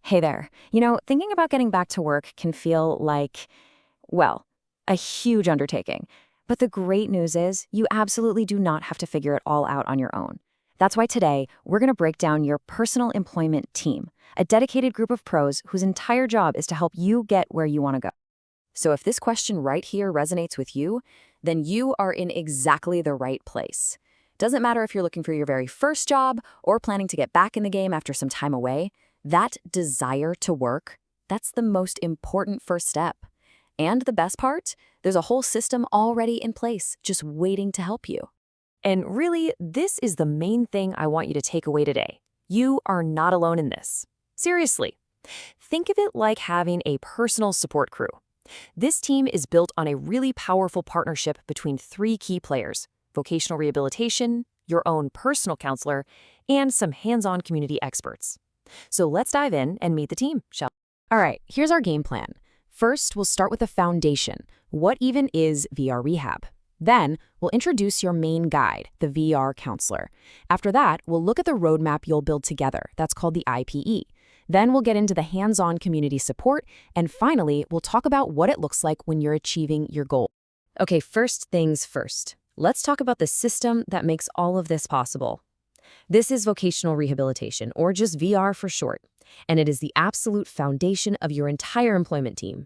Hey there. Thinking about getting back to work can feel like, well, a huge undertaking. But the great news is you absolutely do not have to figure it all out on your own. That's why today we're going to break down your personal employment team, a dedicated group of pros whose entire job is to help you get where you want to go. So if this question right here resonates with you, then you are in exactly the right place. Doesn't matter if you're looking for your very first job or planning to get back in the game after some time away, that desire to work, that's the most important first step. And the best part, there's a whole system already in place, just waiting to help you. And really, this is the main thing I want you to take away today. You are not alone in this. Seriously. Think of it like having a personal support crew. This team is built on a really powerful partnership between three key players: vocational rehabilitation, your own personal counselor, and some hands-on community experts. So let's dive in and meet the team, shall we? All right, here's our game plan. First, we'll start with the foundation. What even is VR rehab? Then, we'll introduce your main guide, the VR counselor. After that, we'll look at the roadmap you'll build together. That's called the IPE. Then we'll get into the hands-on community support. And finally, we'll talk about what it looks like when you're achieving your goal. Okay, first things first. Let's talk about the system that makes all of this possible. This is vocational rehabilitation, or just VR for short, and it is the absolute foundation of your entire employment team.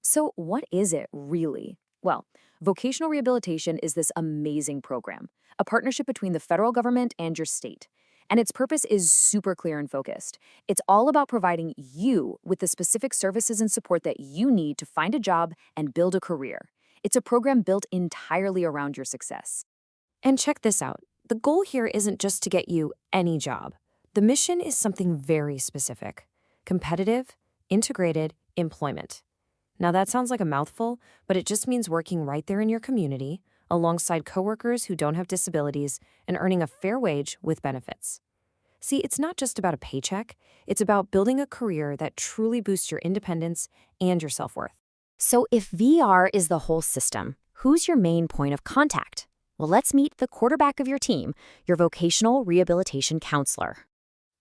So what is it really? Well, vocational rehabilitation is this amazing program, a partnership between the federal government and your state. And its purpose is super clear and focused. It's all about providing you with the specific services and support that you need to find a job and build a career. It's a program built entirely around your success. And check this out. The goal here isn't just to get you any job. The mission is something very specific: competitive, integrated employment. Now that sounds like a mouthful, but it just means working right there in your community, alongside coworkers who don't have disabilities, and earning a fair wage with benefits. See, it's not just about a paycheck. It's about building a career that truly boosts your independence and your self-worth. So if VR is the whole system, who's your main point of contact? Well, let's meet the quarterback of your team, your vocational rehabilitation counselor.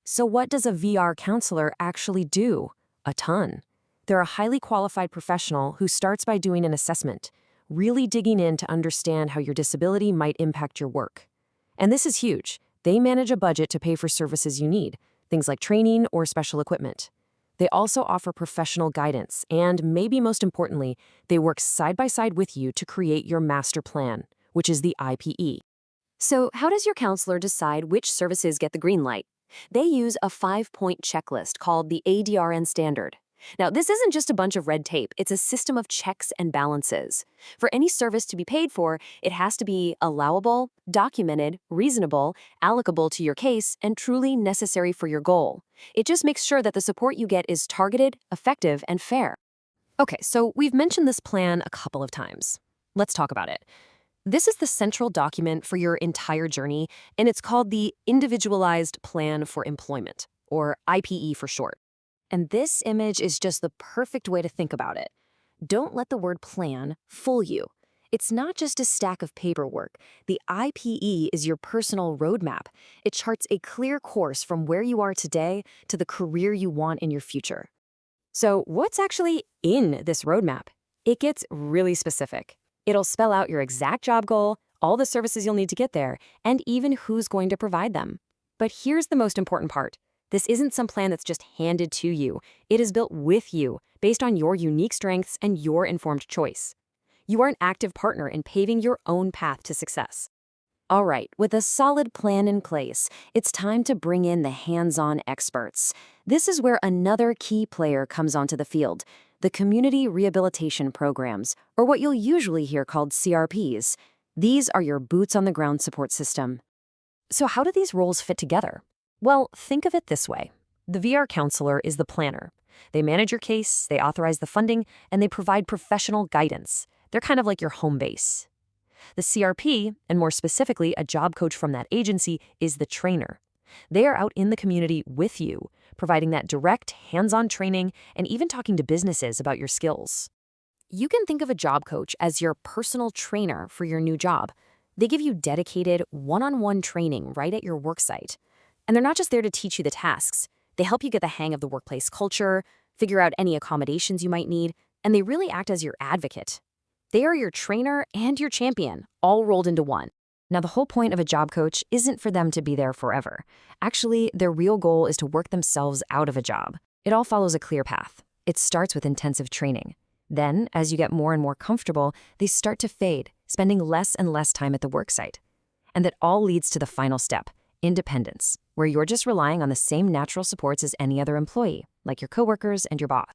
So what does a VR counselor actually do? A ton. They're a highly qualified professional who starts by doing an assessment, really digging in to understand how your disability might impact your work. And this is huge. They manage a budget to pay for services you need, things like training or special equipment. They also offer professional guidance, and maybe most importantly, they work side by side with you to create your master plan, which is the IPE. So how does your counselor decide which services get the green light? They use a 5-point checklist called the ADRN standard. Now, this isn't just a bunch of red tape. It's a system of checks and balances. For any service to be paid for, it has to be allowable, documented, reasonable, allocable to your case, and truly necessary for your goal. It just makes sure that the support you get is targeted, effective, and fair. Okay, so we've mentioned this plan a couple of times. Let's talk about it. This is the central document for your entire journey, and it's called the Individualized Plan for Employment, or IPE for short. And this image is just the perfect way to think about it. Don't let the word plan fool you. It's not just a stack of paperwork. The IPE is your personal roadmap. It charts a clear course from where you are today to the career you want in your future. So what's actually in this roadmap? It gets really specific. It'll spell out your exact job goal, all the services you'll need to get there, and even who's going to provide them. But here's the most important part. This isn't some plan that's just handed to you. It is built with you, based on your unique strengths and your informed choice. You are an active partner in paving your own path to success. All right, with a solid plan in place, it's time to bring in the hands-on experts. This is where another key player comes onto the field: the community rehabilitation programs, or what you'll usually hear called CRPs. These are your boots-on-the-ground support system. So how do these roles fit together? Well, think of it this way. The VR counselor is the planner. They manage your case, they authorize the funding, and they provide professional guidance. They're kind of like your home base. The CRP, and more specifically a job coach from that agency, is the trainer. They are out in the community with you, providing that direct, hands-on training and even talking to businesses about your skills. You can think of a job coach as your personal trainer for your new job. They give you dedicated, one-on-one training right at your worksite. And they're not just there to teach you the tasks. They help you get the hang of the workplace culture, figure out any accommodations you might need, and they really act as your advocate. They are your trainer and your champion, all rolled into one. Now, the whole point of a job coach isn't for them to be there forever. Actually, their real goal is to work themselves out of a job. It all follows a clear path. It starts with intensive training. Then, as you get more and more comfortable, they start to fade, spending less and less time at the worksite. And that all leads to the final step, independence, where you're just relying on the same natural supports as any other employee, like your coworkers and your boss.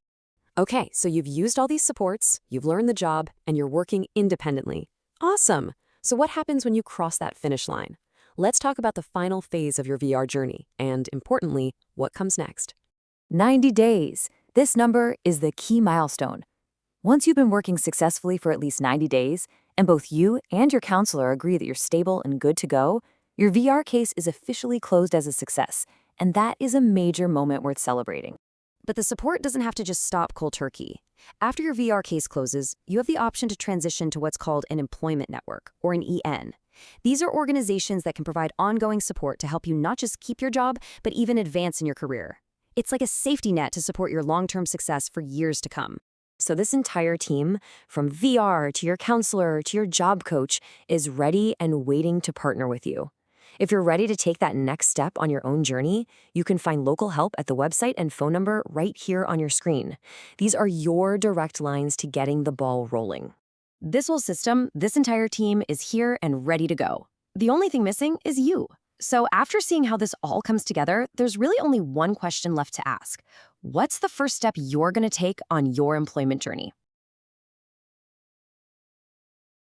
Okay, so you've used all these supports, you've learned the job, and you're working independently. Awesome! So what happens when you cross that finish line? Let's talk about the final phase of your VR journey, and importantly, what comes next. 90 days. This number is the key milestone. Once you've been working successfully for at least 90 days, and both you and your counselor agree that you're stable and good to go, your VR case is officially closed as a success, and that is a major moment worth celebrating. But the support doesn't have to just stop cold turkey. After your VR case closes, you have the option to transition to what's called an employment network, or an EN. These are organizations that can provide ongoing support to help you not just keep your job, but even advance in your career. It's like a safety net to support your long-term success for years to come. So this entire team, from VR to your counselor to your job coach, is ready and waiting to partner with you. If you're ready to take that next step on your own journey, you can find local help at the website and phone number right here on your screen. These are your direct lines to getting the ball rolling. This whole system, this entire team is here and ready to go. The only thing missing is you. So after seeing how this all comes together, there's really only one question left to ask. What's the first step you're going to take on your employment journey?